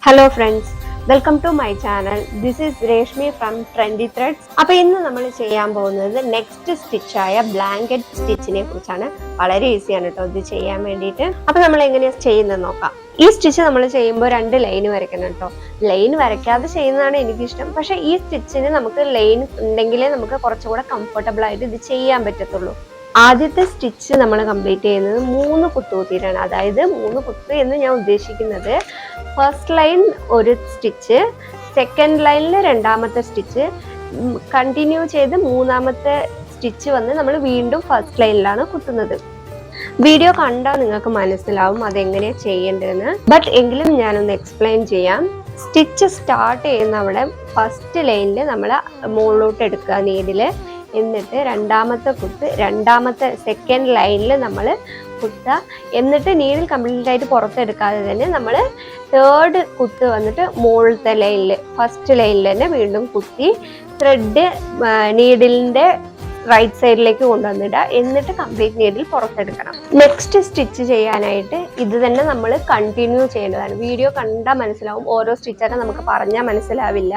Hello friends, welcome to my channel. This is Reshmi from Trendy Threads. അപ്പോൾ ഇന്ന് നമ്മൾ ചെയ്യാൻ പോകുന്നത് നെക്സ്റ്റ് സ്റ്റിച്ച് ആയ ബ്ലാങ്കറ്റ് സ്റ്റിച്ചിനെ കുറിച്ചാണ്. വളരെ ഈസിയാണ് കേട്ടോ ഇത് ചെയ്യാൻ വേണ്ടിയിട്ട്. അപ്പോൾ നമ്മൾ എങ്ങനെയാണ് ചെയ്യുന്നത് നോക്കാം. ഈ സ്റ്റിച്ച് നമ്മൾ ചെയ്യുമ്പോൾ 2 ലൈൻ വരയ്ക്കണം കേട്ടോ. ലൈൻ വരയ്ക്കാതെ ചെയ്യുന്നതാണ് എനിക്കിഷ്ടം. പക്ഷേ ഈ സ്റ്റിച്ചിന് നമുക്ക് ലൈൻ ഉണ്ടെങ്കിലേ നമുക്ക് കുറച്ചുകൂടെ കംഫർട്ടബിൾ ആയിട്ട് ഇത് ചെയ്യാൻ പറ്റത്തുള്ളൂ. ആദ്യത്തെ സ്റ്റിച്ച് നമ്മൾ കംപ്ലീറ്റ് ചെയ്യുന്നത് 3 കുത്ത് കുത്തിയിട്ടാണ്. അതായത് 3 കുത്ത് എന്ന് ഞാൻ ഉദ്ദേശിക്കുന്നത് ഫസ്റ്റ് ലൈൻ ഒരു സ്റ്റിച്ച്, സെക്കൻഡ് ലൈനിൽ രണ്ടാമത്തെ സ്റ്റിച്ച്, കണ്ടിന്യൂ ചെയ്ത് മൂന്നാമത്തെ സ്റ്റിച്ച് വന്ന് നമ്മൾ വീണ്ടും ഫസ്റ്റ് ലൈനിലാണ് കുത്തുന്നത്. വീഡിയോ കണ്ടാൽ നിങ്ങൾക്ക് മനസ്സിലാവും അതെങ്ങനെയാണ് ചെയ്യേണ്ടതെന്ന്. ബട്ട് എങ്കിലും ഞാനൊന്ന് എക്സ്പ്ലെയിൻ ചെയ്യാം. സ്റ്റിച്ച് സ്റ്റാർട്ട് ചെയ്യുന്ന അവിടെ ഫസ്റ്റ് ലൈനിൽ നമ്മൾ മുകളിലോട്ട് എടുക്കുക നീഡില്, എന്നിട്ട് രണ്ടാമത്തെ സെക്കൻഡ് ലൈനിൽ നമ്മൾ കുത്തുക. എന്നിട്ട് നീഡിൽ കംപ്ലീറ്റ് ആയിട്ട് പുറത്തെടുക്കാതെ തന്നെ നമ്മൾ തേർഡ് കുത്ത് വന്നിട്ട് മുകളിലത്തെ ലൈനിൽ ഫസ്റ്റ് ലൈനിൽ തന്നെ വീണ്ടും കുത്തി ത്രെഡ് നീഡിലിൻ്റെ റൈറ്റ് സൈഡിലേക്ക് കൊണ്ടുവന്നിടുക. എന്നിട്ട് കംപ്ലീറ്റ് നീഡിൽ പുറത്തെടുക്കണം. നെക്സ്റ്റ് സ്റ്റിച്ച് ചെയ്യാനായിട്ട് ഇത് തന്നെ നമ്മൾ കണ്ടിന്യൂ ചെയ്യേണ്ടതാണ്. വീഡിയോ കണ്ടാൽ മനസ്സിലാവും, ഓരോ സ്റ്റിച്ചൊക്കെ നമുക്ക് പറഞ്ഞാൽ മനസ്സിലാവില്ല.